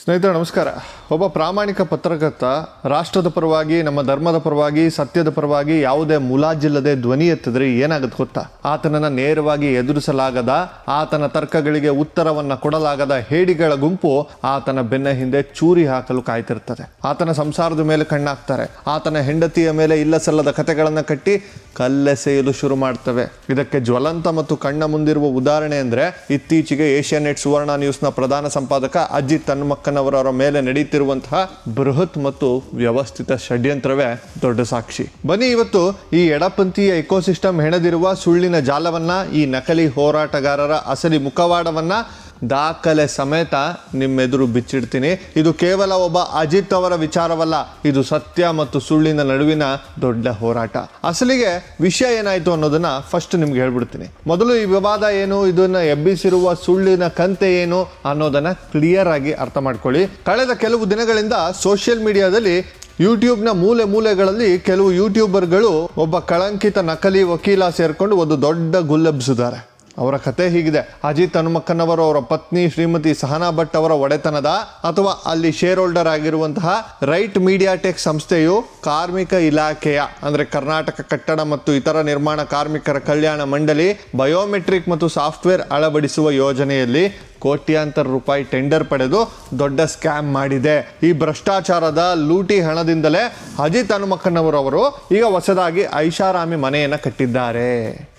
ಸ್ನೇಹಿತರೆ ನಮಸ್ಕಾರ. ಒಬ್ಬ ಪ್ರಾಮಾಣಿಕ ಪತ್ರಕರ್ತ ರಾಷ್ಟ್ರದ ಪರವಾಗಿ, ನಮ್ಮ ಧರ್ಮದ ಪರವಾಗಿ, ಸತ್ಯದ ಪರವಾಗಿ ಯಾವುದೇ ಮುಲಾಜಿಲ್ಲದೆ ಧ್ವನಿ ಎತ್ತಿದ್ರೆ ಏನಾಗುತ್ತೆ ಗೊತ್ತಾ? ಆತನನ್ನು ನೇರವಾಗಿ ಎದುರಿಸಲಾಗದ, ಆತನ ತರ್ಕಗಳಿಗೆ ಉತ್ತರವನ್ನ ಕೊಡಲಾಗದ ಹೇಡಿಗಳ ಗುಂಪು ಆತನ ಬೆನ್ನ ಹಿಂದೆ ಚೂರಿ ಹಾಕಲು ಕಾಯ್ತಿರ್ತದೆ. ಆತನ ಸಂಸಾರದ ಮೇಲೆ ಕಣ್ಣಾಕ್ತಾರೆ. ಆತನ ಹೆಂಡತಿಯ ಮೇಲೆ ಇಲ್ಲಸಲ್ಲದ ಕಥೆಗಳನ್ನು ಕಟ್ಟಿ ಕಲ್ಲೆಸೆಯಲು ಶುರು ಮಾಡ್ತವೆ. ಇದಕ್ಕೆ ಜ್ವಲಂತ ಮತ್ತು ಕಣ್ಣ ಮುಂದಿರುವ ಉದಾಹರಣೆ ಅಂದ್ರೆ ಇತ್ತೀಚೆಗೆ ಏಷ್ಯಾನೆಟ್ ಸುವರ್ಣ ನ್ಯೂಸ್ನ ಪ್ರಧಾನ ಸಂಪಾದಕ ಅಜಿತ್ ಹನುಮಕ್ಕನವರ ಮೇಲೆ ನಡೆಯುತ್ತಿರುವಂತಹ ಬೃಹತ್ ಮತ್ತು ವ್ಯವಸ್ಥಿತ ಷಡ್ಯಂತ್ರವೇ ದೊಡ್ಡ ಸಾಕ್ಷಿ. ಬನ್ನಿ ಇವತ್ತು ಈ ಎಡಪಂಥೀಯ ಎಕೋಸಿಸ್ಟಮ್ ಹೆಣೆದಿರುವ ಸುಳ್ಳಿನ ಜಾಲವನ್ನ, ಈ ನಕಲಿ ಹೋರಾಟಗಾರರ ಅಸಲಿ ಮುಖವಾಡವನ್ನ ದಾಖಲೆ ಸಮೇತ ನಿಮ್ಮೆದುರು ಬಿಚ್ಚಿಡ್ತೀನಿ. ಇದು ಕೇವಲ ಒಬ್ಬ ಅಜಿತ್ ಅವರ ವಿಚಾರವಲ್ಲ, ಇದು ಸತ್ಯ ಮತ್ತು ಸುಳ್ಳಿನ ನಡುವಿನ ದೊಡ್ಡ ಹೋರಾಟ. ಅಸಲಿಗೆ ವಿಷಯ ಏನಾಯ್ತು ಅನ್ನೋದನ್ನ ಫಸ್ಟ್ ನಿಮ್ಗೆ ಹೇಳ್ಬಿಡ್ತೀನಿ. ಮೊದಲು ಈ ವಿವಾದ ಏನು, ಇದನ್ನ ಎಬ್ಬಿಸಿರುವ ಸುಳ್ಳಿನ ಕಂತೆ ಏನು ಅನ್ನೋದನ್ನ ಕ್ಲಿಯರ್ ಆಗಿ ಅರ್ಥ ಮಾಡ್ಕೊಳ್ಳಿ. ಕಳೆದ ಕೆಲವು ದಿನಗಳಿಂದ ಸೋಷಿಯಲ್ ಮೀಡಿಯಾದಲ್ಲಿ ಯೂಟ್ಯೂಬ್ನ ಮೂಲೆ ಮೂಲೆಗಳಲ್ಲಿ ಕೆಲವು ಯೂಟ್ಯೂಬರ್ಗಳು ಒಬ್ಬ ಕಳಂಕಿತ ನಕಲಿ ವಕೀಲ ಸೇರ್ಕೊಂಡು ಒಂದು ದೊಡ್ಡ ಗುಲ್ಲೆಬ್ಸಿದ್ದಾರೆ. ಅವರ ಕತೆ ಹೀಗಿದೆ: ಅಜಿತ್ ಹನುಮಕ್ಕನವರು ಅವರ ಪತ್ನಿ ಶ್ರೀಮತಿ ಸಹನಾ ಭಟ್ ಅವರ ಒಡೆತನದ ಅಥವಾ ಅಲ್ಲಿ ಶೇರ್ ಹೋಲ್ಡರ್ ಆಗಿರುವಂತಹ ರೈಟ್ ಮೀಡಿಯಾ ಟೆಕ್ ಸಂಸ್ಥೆಯು ಕಾರ್ಮಿಕ ಇಲಾಖೆಯ ಅಂದರೆ ಕರ್ನಾಟಕ ಕಟ್ಟಡ ಮತ್ತು ಇತರ ನಿರ್ಮಾಣ ಕಾರ್ಮಿಕರ ಕಲ್ಯಾಣ ಮಂಡಳಿ ಬಯೋಮೆಟ್ರಿಕ್ ಮತ್ತು ಸಾಫ್ಟ್ವೇರ್ ಅಳವಡಿಸುವ ಯೋಜನೆಯಲ್ಲಿ ಕೋಟ್ಯಾಂತರ ರೂಪಾಯಿ ಟೆಂಡರ್ ಪಡೆದು ದೊಡ್ಡ ಸ್ಕ್ಯಾಮ್ ಮಾಡಿದೆ. ಈ ಭ್ರಷ್ಟಾಚಾರದ ಲೂಟಿ ಹಣದಿಂದಲೇ ಅಜಿತ್ ಹನುಮಕ್ಕನವರವರು ಈಗ ಹೊಸದಾಗಿ ಐಷಾರಾಮಿ ಮನೆಯನ್ನು ಕಟ್ಟಿದ್ದಾರೆ.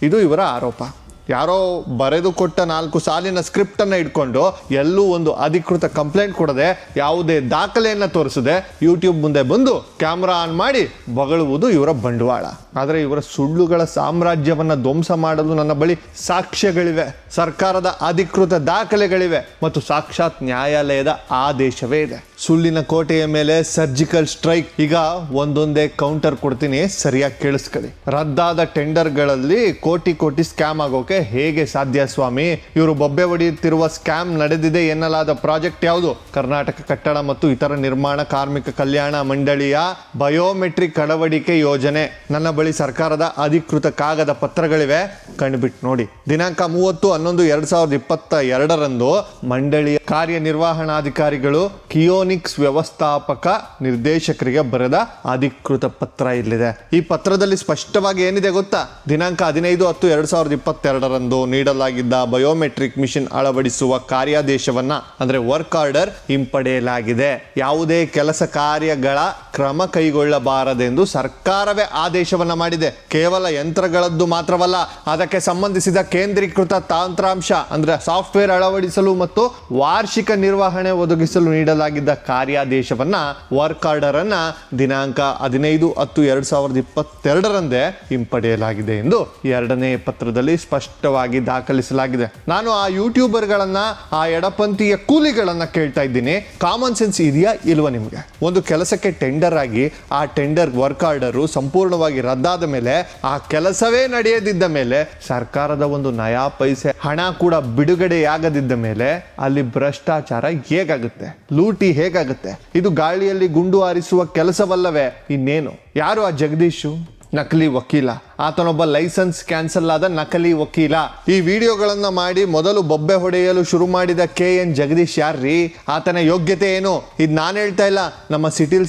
ಇದು ಇವರ ಆರೋಪ. ಯಾರೋ ಬರೆದು ಕೊಟ್ಟ 4 ಸಾಲಿನ ಸ್ಕ್ರಿಪ್ಟ್ ಅನ್ನ ಇಟ್ಕೊಂಡು ಎಲ್ಲೂ ಒಂದು ಅಧಿಕೃತ ಕಂಪ್ಲೇಂಟ್ ಕೊಡದೆ, ಯಾವುದೇ ದಾಖಲೆಯನ್ನ ತೋರಿಸದೆ ಯೂಟ್ಯೂಬ್ ಮುಂದೆ ಬಂದು ಕ್ಯಾಮ್ರಾ ಆನ್ ಮಾಡಿ ಬಗಳುವುದು ಇವರ ಬಂಡವಾಳ. ಆದರೆ ಇವರ ಸುಳ್ಳುಗಳ ಸಾಮ್ರಾಜ್ಯವನ್ನ ಧ್ವಂಸ ಮಾಡಲು ನನ್ನ ಬಳಿ ಸಾಕ್ಷ್ಯಗಳಿವೆ, ಸರ್ಕಾರದ ಅಧಿಕೃತ ದಾಖಲೆಗಳಿವೆ ಮತ್ತು ಸಾಕ್ಷಾತ್ ನ್ಯಾಯಾಲಯದ ಆದೇಶವೇ ಇದೆ. ಸುಳ್ಳಿನ ಕೋಟೆಯ ಮೇಲೆ ಸರ್ಜಿಕಲ್ ಸ್ಟ್ರೈಕ್. ಈಗ ಒಂದೊಂದೇ ಕೌಂಟರ್ ಕೊಡ್ತೀನಿ, ಸರಿಯಾಗಿ ಕೇಳಿಸ್ಕೊಳ್ಳಿ. ರದ್ದಾದ ಟೆಂಡರ್ಗಳಲ್ಲಿ ಕೋಟಿ ಕೋಟಿ ಸ್ಕ್ಯಾಮ್ ಆಗೋಕೆ ಹೇಗೆ ಸಾಧ್ಯ ಸ್ವಾಮಿ? ಇವರು ಬೊಬ್ಬೆ ಹೊಡೆಯುತ್ತಿರುವ ಸ್ಕ್ಯಾಮ್ ನಡೆದಿದೆ ಎನ್ನಲಾದ ಪ್ರಾಜೆಕ್ಟ್ ಯಾವುದು? ಕರ್ನಾಟಕ ಕಟ್ಟಡ ಮತ್ತು ಇತರ ನಿರ್ಮಾಣ ಕಾರ್ಮಿಕ ಕಲ್ಯಾಣ ಮಂಡಳಿಯ ಬಯೋಮೆಟ್ರಿಕ್ ಅಳವಡಿಕೆ ಯೋಜನೆ. ನನ್ನ ಬಳಿ ಸರ್ಕಾರದ ಅಧಿಕೃತ ಕಾಗದ ಪತ್ರಗಳಿವೆ, ಕಂಡುಬಿಟ್ಟು ನೋಡಿ. ದಿನಾಂಕ 30/11/2022 ಮಂಡಳಿಯ ಕಾರ್ಯನಿರ್ವಹಣಾಧಿಕಾರಿಗಳು ಕಿಯೋನಿಕ್ಸ್ ವ್ಯವಸ್ಥಾಪಕ ನಿರ್ದೇಶಕರಿಗೆ ಬರೆದ ಅಧಿಕೃತ ಪತ್ರ ಇಲ್ಲಿದೆ. ಈ ಪತ್ರದಲ್ಲಿ ಸ್ಪಷ್ಟವಾಗಿ ಏನಿದೆ ಗೊತ್ತಾ? ದಿನಾಂಕ 15/10/2022 ನೀಡಲಾಗಿದ್ದ ಬಯೋಮೆಟ್ರಿಕ್ ಮಿಷನ್ ಅಳವಡಿಸುವ ಕಾರ್ಯಾದೇಶವನ್ನ ಅಂದ್ರೆ ವರ್ಕ್ ಆರ್ಡರ್ ಹಿಂಪಡೆಯಲಾಗಿದೆ. ಯಾವುದೇ ಕೆಲಸ ಕಾರ್ಯಗಳ ಕ್ರಮ ಕೈಗೊಳ್ಳಬಾರದೆಂದು ಸರ್ಕಾರವೇ ಆದೇಶವನ್ನ ಮಾಡಿದೆ. ಕೇವಲ ಯಂತ್ರಗಳದ್ದು ಮಾತ್ರವಲ್ಲ, ಅದಕ್ಕೆ ಸಂಬಂಧಿಸಿದ ಕೇಂದ್ರೀಕೃತ ತಂತ್ರಾಂಶ ಅಂದ್ರೆ ಸಾಫ್ಟ್ವೇರ್ ಅಳವಡಿಸಲು ಮತ್ತು ವಾರ್ಷಿಕ ನಿರ್ವಹಣೆ ಒದಗಿಸಲು ನೀಡಲಾಗಿದ್ದ ಕಾರ್ಯಾದೇಶವನ್ನ, ವರ್ಕ್ ಆರ್ಡರ್ ಅನ್ನ ದಿನಾಂಕ 15/10/2022 ಹಿಂಪಡೆಯಲಾಗಿದೆ ಎಂದು 2ನೇ ಪತ್ರದಲ್ಲಿ ಸ್ಪಷ್ಟವಾಗಿ ದಾಖಲಿಸಲಾಗಿದೆ. ನಾನು ಆ ಯೂಟ್ಯೂಬರ್ಗಳನ್ನ, ಆ ಎಡಪಂಥೀಯ ಕೂಲಿಗಳನ್ನ ಕೇಳ್ತಾ ಇದ್ದೀನಿ, ಕಾಮನ್ ಸೆನ್ಸ್ ಇದೆಯಾ ಇಲ್ವಾ ನಿಮ್ಗೆ? ಒಂದು ಕೆಲಸಕ್ಕೆ ಟೆಂಡರ್ ಆಗಿ ಆ ಟೆಂಡರ್ ವರ್ಕ್ ಆರ್ಡರ್ ಸಂಪೂರ್ಣವಾಗಿ ರದ್ದಾದ ಮೇಲೆ, ಆ ಕೆಲಸವೇ ನಡೆಯದಿದ್ದ ಮೇಲೆ, ಸರ್ಕಾರದ ಒಂದು ನಯಾ ಪೈಸೆ ಹಣ ಕೂಡ ಬಿಡುಗಡೆಯಾಗದಿದ್ದ ಮೇಲೆ ಅಲ್ಲಿ ಭ್ರಷ್ಟಾಚಾರ ಹೇಗಾಗುತ್ತೆ? ಲೂಟಿ ಹೇಗಾಗುತ್ತೆ? ಇದು ಗಾಳಿಯಲ್ಲಿ ಗುಂಡು ಹಾರಿಸುವ ಕೆಲಸವಲ್ಲವೇ ಇನ್ನೇನು? ಯಾರು ಆ ಜಗದೀಶು? ನಕಲಿ ವಕೀಲ. ಆತನೊಬ್ಬ ಲೈಸೆನ್ಸ್ ಕ್ಯಾನ್ಸಲ್ ಆದ ನಕಲಿ ವಕೀಲ. ಈ ವಿಡಿಯೋಗಳನ್ನ ಮಾಡಿ ಮೊದಲು ಬೊಬ್ಬೆ ಹೊಡೆಯಲು ಶುರು ಮಾಡಿದ KN ಜಗದೀಶ್ ಯಾರ್ರೀ? ಆತನ ಯೋಗ್ಯತೆ ಏನು? ಇದು ನಾನು ಹೇಳ್ತಾ ಇಲ್ಲ, ನಮ್ಮ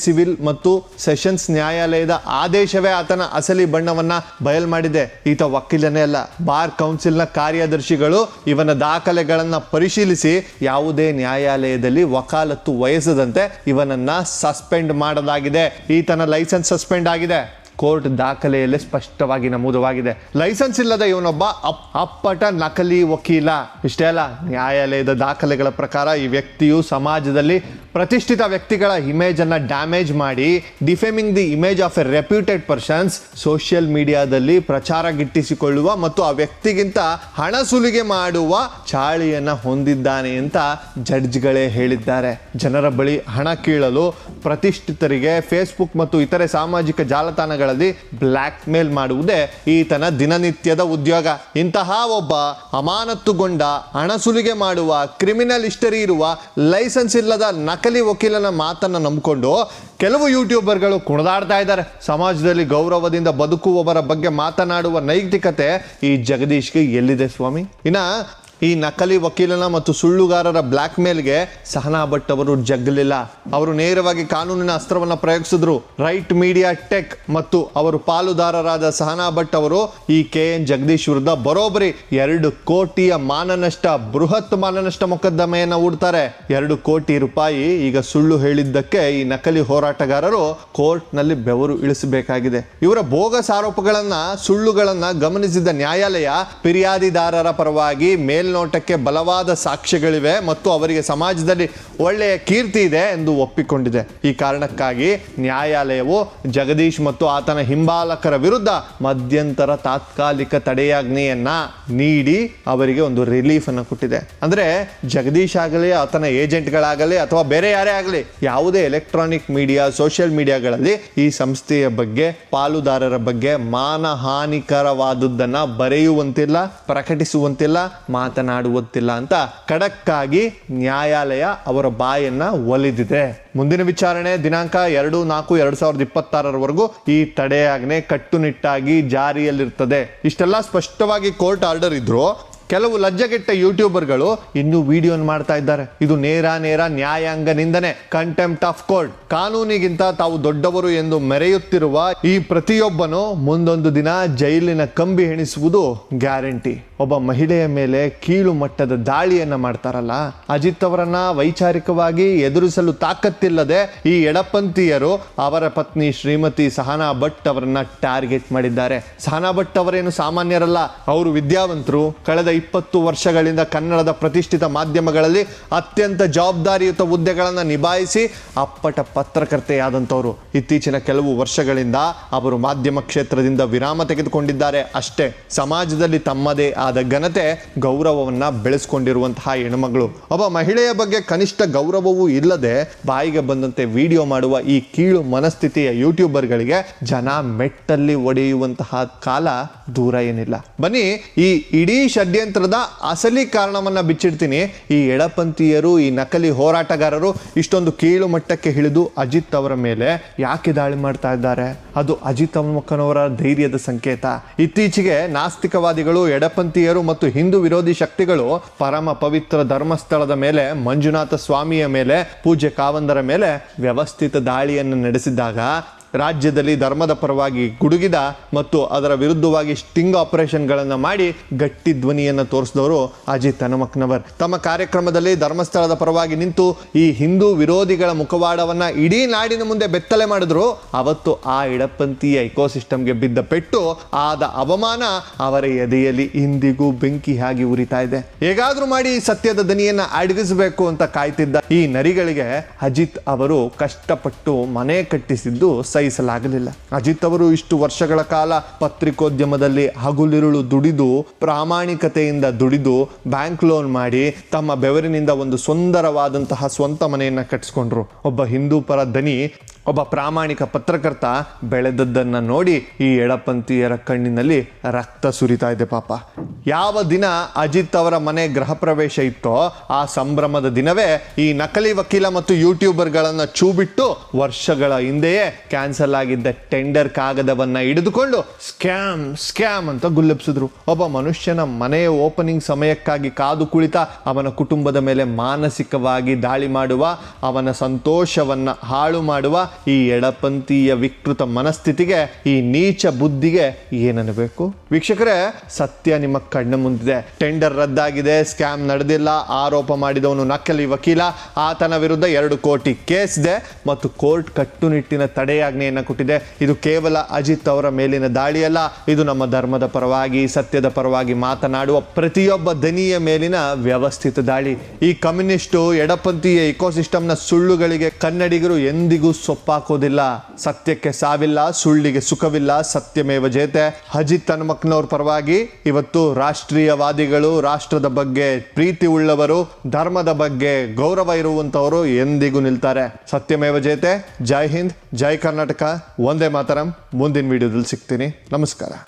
ಸಿವಿಲ್ ಮತ್ತು ಸೆಷನ್ಸ್ ನ್ಯಾಯಾಲಯದ ಆದೇಶವೇ ಆತನ ಅಸಲಿ ಬಣ್ಣವನ್ನ ಬಯಲು ಮಾಡಿದೆ. ಈತ ವಕೀಲನೇ ಅಲ್ಲ, ಬಾರ್ ಕೌನ್ಸಿಲ್ನ ಕಾರ್ಯದರ್ಶಿಗಳು ಇವನ ದಾಖಲೆಗಳನ್ನ ಪರಿಶೀಲಿಸಿ ಯಾವುದೇ ನ್ಯಾಯಾಲಯದಲ್ಲಿ ವಕಾಲತ್ತು ವಹಿಸದಂತೆ ಇವನನ್ನ ಸಸ್ಪೆಂಡ್ ಮಾಡಲಾಗಿದೆ. ಈತನ ಲೈಸೆನ್ಸ್ ಸಸ್ಪೆಂಡ್ ಆಗಿದೆ. ಕೋರ್ಟ್ ದಾಖಲೆಯಲ್ಲಿ ಸ್ಪಷ್ಟವಾಗಿ ನಮೂದವಾಗಿದೆ. ಲೈಸೆನ್ಸ್ ಇಲ್ಲದ ಇವನೊಬ್ಬ ಅಪ್ಪಟ ನಕಲಿ ವಕೀಲ. ಇಷ್ಟೇ ಅಲ್ಲ, ನ್ಯಾಯಾಲಯದ ದಾಖಲೆಗಳ ಪ್ರಕಾರ ಈ ವ್ಯಕ್ತಿಯು ಸಮಾಜದಲ್ಲಿ ಪ್ರತಿಷ್ಠಿತ ವ್ಯಕ್ತಿಗಳ ಇಮೇಜ್ ಅನ್ನ ಡ್ಯಾಮೇಜ್ ಮಾಡಿ, defaming the image of a reputed persons, social ಮೀಡಿಯಾದಲ್ಲಿ ಪ್ರಚಾರ ಗಿಟ್ಟಿಸಿಕೊಳ್ಳುವ ಮತ್ತು ಆ ವ್ಯಕ್ತಿಗಿಂತ ಹಣ ಸುಲಿಗೆ ಮಾಡುವ ಚಾಳಿಯನ್ನ ಹೊಂದಿದ್ದಾನೆ ಅಂತ ಜಡ್ಜ್ಗಳೇ ಹೇಳಿದ್ದಾರೆ. ಜನರ ಬಳಿ ಹಣ ಕೀಳಲು ಪ್ರತಿಷ್ಠಿತರಿಗೆ ಫೇಸ್ಬುಕ್ ಮತ್ತು ಇತರೆ ಸಾಮಾಜಿಕ ಜಾಲತಾಣಗಳ ಬ್ಲ್ಯಾಕ್ ಮೇಲ್ ಮಾಡುವುದೇ ಈತನ ದಿನನಿತ್ಯದ ಉದ್ಯೋಗ. ಇಂತಹ ಒಬ್ಬ ಅಮಾನತುಗೊಂಡ, ಹಣ ಸುಲಿಗೆ ಮಾಡುವ, ಕ್ರಿಮಿನಲ್ ಹಿಸ್ಟರಿ ಇರುವ, ಲೈಸೆನ್ಸ್ ಇಲ್ಲದ ನಕಲಿ ವಕೀಲನ ಮಾತನ್ನ ನಂಬಿಕೊಂಡು ಕೆಲವು ಯೂಟ್ಯೂಬರ್ಗಳು ಕುಣಿದಾಡ್ತಾ ಇದ್ದಾರೆ. ಸಮಾಜದಲ್ಲಿ ಗೌರವದಿಂದ ಬದುಕುವವರ ಬಗ್ಗೆ ಮಾತನಾಡುವ ನೈತಿಕತೆ ಈ ಜಗದೀಶ್ಗೆ ಎಲ್ಲಿದೆ ಸ್ವಾಮಿ? ಇನ್ನ ಈ ನಕಲಿ ವಕೀಲನ ಮತ್ತು ಸುಳ್ಳುಗಾರರ ಬ್ಲ್ಯಾಕ್ ಮೇಲ್ಗೆ ಸಹನಾ ಭಟ್ ಅವರು ಜಗ್ಗಲಿಲ್ಲ. ಅವರು ನೇರವಾಗಿ ಕಾನೂನಿನ ಅಸ್ತ್ರವನ್ನು ಪ್ರಯೋಗಿಸಿದ್ರು. ರೈಟ್ ಮೀಡಿಯಾ ಟೆಕ್ ಮತ್ತು ಅವರು ಪಾಲುದಾರರಾದ ಸಹನಾ ಭಟ್ ಅವರು ಈ KN ಜಗದೀಶ್ ವಿರುದ್ಧ ಬರೋಬ್ಬರಿ 2 ಕೋಟಿಯ ಮಾನನಷ್ಟ, ಬೃಹತ್ ಮಾನನಷ್ಟ ಮೊಕದ್ದಮೆಯನ್ನು ಹೂಡ್ತಾರೆ. 2 ಕೋಟಿ ರೂಪಾಯಿ ಈಗ ಸುಳ್ಳು ಹೇಳಿದ್ದಕ್ಕೆ ಈ ನಕಲಿ ಹೋರಾಟಗಾರರು ಕೋರ್ಟ್ ನಲ್ಲಿ ಬೆವರು ಇಳಿಸಬೇಕಾಗಿದೆ. ಇವರ ಬೋಗಸ್ ಆರೋಪಗಳನ್ನ, ಸುಳ್ಳುಗಳನ್ನ ಗಮನಿಸಿದ ನ್ಯಾಯಾಲಯ ಫಿರ್ಯಾದಿದಾರರ ಪರವಾಗಿ ಮೇಲ್ನೋಟಕ್ಕೆ ಬಲವಾದ ಸಾಕ್ಷ್ಯಗಳಿವೆ ಮತ್ತು ಅವರಿಗೆ ಸಮಾಜದಲ್ಲಿ ಒಳ್ಳೆಯ ಕೀರ್ತಿ ಇದೆ ಎಂದು ಒಪ್ಪಿಕೊಂಡಿದೆ. ಈ ಕಾರಣಕ್ಕಾಗಿ ನ್ಯಾಯಾಲಯವು ಜಗದೀಶ್ ಮತ್ತು ಆತನ ಹಿಂಬಾಲಕರ ವಿರುದ್ಧ ಮಧ್ಯಂತರ ತಾತ್ಕಾಲಿಕ ತಡೆಯಾಜ್ಞೆಯನ್ನ ನೀಡಿ ಅವರಿಗೆ ಒಂದು ರಿಲೀಫ್ ಅನ್ನು ಕೊಟ್ಟಿದೆ. ಅಂದ್ರೆ ಜಗದೀಶ್ ಆಗಲಿ, ಆತನ ಏಜೆಂಟ್ಗಳಾಗಲಿ ಅಥವಾ ಬೇರೆ ಯಾರೇ ಆಗಲಿ, ಯಾವುದೇ ಎಲೆಕ್ಟ್ರಾನಿಕ್ ಮೀಡಿಯಾ, ಸೋಷಿಯಲ್ ಮೀಡಿಯಾಗಳಲ್ಲಿ ಈ ಸಂಸ್ಥೆಯ ಬಗ್ಗೆ, ಪಾಲುದಾರರ ಬಗ್ಗೆ ಮಾನಹಾನಿಕರವಾದುದನ್ನ ಬರೆಯುವಂತಿಲ್ಲ, ಪ್ರಕಟಿಸುವಂತಿಲ್ಲ, ಮಾತನಾಡುವಂತಿಲ್ಲ ಅಂತ ಖಡಕ್ ಆಗಿ ನ್ಯಾಯಾಲಯ ಅವರ ಬಾಯನ್ನ ಒಲಿದಿದೆ. ಮುಂದಿನ ವಿಚಾರಣೆ ದಿನಾಂಕ 2/4/2026 ಈ ತಡೆಯಾಜ್ಞೆ ಕಟ್ಟುನಿಟ್ಟಾಗಿ ಜಾರಿಯಲ್ಲಿರ್ತದೆ. ಇಷ್ಟೆಲ್ಲ ಸ್ಪಷ್ಟವಾಗಿ ಕೋರ್ಟ್ ಆರ್ಡರ್ ಇದ್ರು ಕೆಲವು ಲಜ್ಜೆಗೆಟ್ಟ ಯೂಟ್ಯೂಬರ್ಗಳು ಇನ್ನೂ ವಿಡಿಯೋ ಮಾಡ್ತಾ ಇದ್ದಾರೆ. ಇದು ನೇರ ನ್ಯಾಯಾಂಗ ನಿಂದನೆ, ಕಂಟೆಂಪ್ಟ್ ಆಫ್ ಕೋರ್ಟ್. ಕಾನೂನಿಗಿಂತ ತಾವು ದೊಡ್ಡವರು ಎಂದು ಮೆರೆಯುತ್ತಿರುವ ಈ ಪ್ರತಿಯೊಬ್ಬನು ಮುಂದೊಂದು ದಿನ ಜೈಲಿನ ಕಂಬಿ ಎಣಿಸುವುದು ಗ್ಯಾರಂಟಿ. ಒಬ್ಬ ಮಹಿಳೆಯ ಮೇಲೆ ಕೀಳು ಮಟ್ಟದ ದಾಳಿಯನ್ನ ಮಾಡ್ತಾರಲ್ಲ, ಅಜಿತ್ ಅವರನ್ನ ವೈಚಾರಿಕವಾಗಿ ಎದುರಿಸಲು ತಾಕತ್ತಿಲ್ಲದೆ ಈ ಎಡಪಂಥೀಯರು ಅವರ ಪತ್ನಿ ಶ್ರೀಮತಿ ಸಹನಾ ಭಟ್ ಅವರನ್ನ ಟಾರ್ಗೆಟ್ ಮಾಡಿದ್ದಾರೆ. ಸಹನಾ ಭಟ್ ಅವರೇನು ಸಾಮಾನ್ಯರಲ್ಲ, ಅವರು ವಿದ್ಯಾವಂತರು. ಕಳೆದ 20 ವರ್ಷಗಳಿಂದ ಕನ್ನಡದ ಪ್ರತಿಷ್ಠಿತ ಮಾಧ್ಯಮಗಳಲ್ಲಿ ಅತ್ಯಂತ ಜವಾಬ್ದಾರಿಯುತ ಹುದ್ದೆಗಳನ್ನು ನಿಭಾಯಿಸಿ ಅಪ್ಪಟ ಪತ್ರಕರ್ತೆಯಾದಂಥವರು. ಇತ್ತೀಚಿನ ಕೆಲವು ವರ್ಷಗಳಿಂದ ಅವರು ಮಾಧ್ಯಮ ಕ್ಷೇತ್ರದಿಂದ ವಿರಾಮ ತೆಗೆದುಕೊಂಡಿದ್ದಾರೆ ಅಷ್ಟೇ. ಸಮಾಜದಲ್ಲಿ ತಮ್ಮದೇ ಆದ ಘನತೆ, ಗೌರವವನ್ನ ಬೆಳೆಸ್ಕೊಂಡಿರುವಂತಹ ಹೆಣ್ಮಗಳು. ಒಬ್ಬ ಮಹಿಳೆಯ ಬಗ್ಗೆ ಕನಿಷ್ಠ ಗೌರವವೂ ಇಲ್ಲದೆ ಬಾಯಿಗೆ ಬಂದಂತೆ ವಿಡಿಯೋ ಮಾಡುವ ಈ ಕೀಳು ಮನಸ್ಥಿತಿಯ ಯೂಟ್ಯೂಬರ್ಗಳಿಗೆ ಜನ ಮೆಟ್ಟಲ್ಲಿ ಒಡೆಯುವಂತಹ ಕಾಲ ದೂರ ಏನಿಲ್ಲ. ಬನ್ನಿ, ಈ ಇಡೀ ಷಡ್ಯಂತ್ರದ ಅಸಲಿ ಕಾರಣವನ್ನ ಬಿಚ್ಚಿಡ್ತೀನಿ. ಈ ಎಡಪಂಥೀಯರು, ಈ ನಕಲಿ ಹೋರಾಟಗಾರರು ಇಷ್ಟೊಂದು ಕೀಳು ಮಟ್ಟಕ್ಕೆ ಇಳಿದು ಅಜಿತ್ ಅವರ ಮೇಲೆ ಯಾಕೆ ದಾಳಿ ಮಾಡ್ತಾ ಇದ್ದಾರೆ? ಅದು ಅಜಿತ್ ಹನುಮಕ್ಕನವರ ಧೈರ್ಯದ ಸಂಕೇತ. ಇತ್ತೀಚೆಗೆ ನಾಸ್ತಿಕವಾದಿಗಳು, ಎಡಪಂಥೀಯರು ಮತ್ತು ಹಿಂದೂ ವಿರೋಧಿ ಶಕ್ತಿಗಳು ಪರಮ ಪವಿತ್ರ ಧರ್ಮಸ್ಥಳದ ಮೇಲೆ, ಮಂಜುನಾಥ ಸ್ವಾಮಿಯ ಮೇಲೆ, ಪೂಜ್ಯ ಕಾವಂದರ ಮೇಲೆ ವ್ಯವಸ್ಥಿತ ದಾಳಿಯನ್ನು ನಡೆಸಿದಾಗ ರಾಜ್ಯದಲ್ಲಿ ಧರ್ಮದ ಪರವಾಗಿ ಗುಡುಗಿದ ಮತ್ತು ಅದರ ವಿರುದ್ಧವಾಗಿ ಸ್ಟಿಂಗ್ ಆಪರೇಷನ್ಗಳನ್ನು ಮಾಡಿ ಗಟ್ಟಿ ಧ್ವನಿಯನ್ನು ತೋರಿಸಿದವರು ಅಜಿತ್ ಹನುಮಕ್ಕನವರ್. ತಮ್ಮ ಕಾರ್ಯಕ್ರಮದಲ್ಲಿ ಧರ್ಮಸ್ಥಳದ ಪರವಾಗಿ ನಿಂತು ಈ ಹಿಂದೂ ವಿರೋಧಿಗಳ ಮುಖವಾಡವನ್ನ ಇಡೀ ನಾಡಿನ ಮುಂದೆ ಬೆತ್ತಲೆ ಮಾಡಿದ್ರು. ಅವತ್ತು ಆ ಎಡಪಂಥೀಯ ಇಕೋಸಿಸ್ಟಮ್ಗೆ ಬಿದ್ದ ಪೆಟ್ಟು, ಆದ ಅವಮಾನ ಅವರ ಎದೆಯಲ್ಲಿ ಇಂದಿಗೂ ಬೆಂಕಿ ಆಗಿ ಉರಿತಾ ಇದೆ. ಹೇಗಾದ್ರೂ ಮಾಡಿ ಸತ್ಯದ ದನಿಯನ್ನ ಅಡಗಿಸಬೇಕು ಅಂತ ಕಾಯ್ತಿದ್ದ ಈ ನರಿಗಳಿಗೆ ಅಜಿತ್ ಅವರು ಕಷ್ಟಪಟ್ಟು ಮನೆ ಕಟ್ಟಿಸಿದ್ದು ಸಹಿಸಲಾಗಲಿಲ್ಲ. ಅಜಿತ್ ಅವರು ಇಷ್ಟು ವರ್ಷಗಳ ಕಾಲ ಪತ್ರಿಕೋದ್ಯಮದಲ್ಲಿ ಹಗುಲಿರುಳು ದುಡಿದು, ಪ್ರಾಮಾಣಿಕತೆಯಿಂದ ದುಡಿದು, ಬ್ಯಾಂಕ್ ಲೋನ್ ಮಾಡಿ ತಮ್ಮ ಬೆವರಿನಿಂದ ಒಂದು ಸುಂದರವಾದಂತಹ ಸ್ವಂತ ಮನೆಯನ್ನ ಕಟ್ಟಿಸ್ಕೊಂಡ್ರು. ಒಬ್ಬ ಹಿಂದೂ ಪರ ದನಿ, ಒಬ್ಬ ಪ್ರಾಮಾಣಿಕ ಪತ್ರಕರ್ತ ಬೆಳೆದದ್ದನ್ನ ನೋಡಿ ಈ ಎಡಪಂಥೀಯರ ಕಣ್ಣಿನಲ್ಲಿ ರಕ್ತ ಸುರಿತಾ ಇದೆ ಪಾಪ. ಯಾವ ದಿನ ಅಜಿತ್ ಅವರ ಮನೆ ಗೃಹ ಪ್ರವೇಶ ಇತ್ತೋ ಆ ಸಂಭ್ರಮದ ದಿನವೇ ಈ ನಕಲಿ ವಕೀಲ ಮತ್ತು ಯೂಟ್ಯೂಬರ್ಗಳನ್ನ ಚೂಬಿಟ್ಟು ವರ್ಷಗಳ ಹಿಂದೆಯೇ ಕ್ಯಾನ್ಸಲ್ ಆಗಿದ್ದ ಟೆಂಡರ್ ಕಾಗದವನ್ನ ಹಿಡಿದುಕೊಂಡು ಸ್ಕ್ಯಾಮ್ ಅಂತ ಗುಲ್ಲೆಬ್ಸಿದ್ರು. ಒಬ್ಬ ಮನುಷ್ಯನ ಮನೆಯ ಓಪನಿಂಗ್ ಸಮಯಕ್ಕಾಗಿ ಕಾದು ಕುಳಿತ ಅವನ ಕುಟುಂಬದ ಮೇಲೆ ಮಾನಸಿಕವಾಗಿ ದಾಳಿ ಮಾಡುವ, ಅವನ ಸಂತೋಷವನ್ನ ಹಾಳು ಮಾಡುವ ಈ ಎಡಪಂಥೀಯ ವಿಕೃತ ಮನಸ್ಥಿತಿಗೆ, ಈ ನೀಚ ಬುದ್ಧಿಗೆ ಏನನ್ನಬೇಕು? ವೀಕ್ಷಕರೇ, ಸತ್ಯ ನಿಮ್ಮ ಕಣ್ಣ ಮುಂದಿದೆ. ಟೆಂಡರ್ ರದ್ದಾಗಿದೆ, ಸ್ಕ್ಯಾಮ್ ನಡೆದಿಲ್ಲ, ಆರೋಪ ಮಾಡಿದವನು ನಕಲಿ ವಕೀಲ, ಆತನ ವಿರುದ್ಧ 2 ಕೋಟಿ ಕೇಸ್ ಇದೆ ಮತ್ತು ಕೋರ್ಟ್ ಕಟ್ಟುನಿಟ್ಟಿನ ತಡೆಯಾಜ್ಞೆಯನ್ನು ಕೊಟ್ಟಿದೆ. ಇದು ಕೇವಲ ಅಜಿತ್ ಅವರ ಮೇಲಿನ ದಾಳಿಯಲ್ಲ, ಇದು ನಮ್ಮ ಧರ್ಮದ ಪರವಾಗಿ, ಸತ್ಯದ ಪರವಾಗಿ ಮಾತನಾಡುವ ಪ್ರತಿಯೊಬ್ಬ ದನಿಯ ಮೇಲಿನ ವ್ಯವಸ್ಥಿತ ದಾಳಿ. ಈ ಕಮ್ಯುನಿಸ್ಟು, ಎಡಪಂಥೀಯ ಇಕೋಸಿಸ್ಟಮ್ನ ಸುಳ್ಳುಗಳಿಗೆ ಕನ್ನಡಿಗರು ಎಂದಿಗೂ ಸೊಪ್ಪಾಕೋದಿಲ್ಲ. ಸತ್ಯಕ್ಕೆ ಸಾವಿಲ್ಲ, ಸುಳ್ಳಿಗೆ ಸುಖವಿಲ್ಲ, ಸತ್ಯಮೇವ ಜಯತೆ. ಅಜಿತ್ ಹನುಮಕ್ಕನವ್ರ ಪರವಾಗಿ ಇವತ್ತು ರಾಷ್ಟ್ರೀಯವಾದಿಗಳು, ರಾಷ್ಟ್ರದ ಬಗ್ಗೆ ಪ್ರೀತಿ ಉಳ್ಳವರು, ಧರ್ಮದ ಬಗ್ಗೆ ಗೌರವ ಇರುವಂತವರು ಎಂದಿಗೂ ನಿಲ್ತಾರೆ. ಸತ್ಯಮೇವ ಜಯತೆ. ಜೈ ಹಿಂದ್, ಜೈ ಕರ್ನಾಟಕ, ವಂದೇ ಮಾತರಂ. ಮುಂದಿನ ವಿಡಿಯೋದಲ್ಲಿ ಸಿಗ್ತೀನಿ. ನಮಸ್ಕಾರ.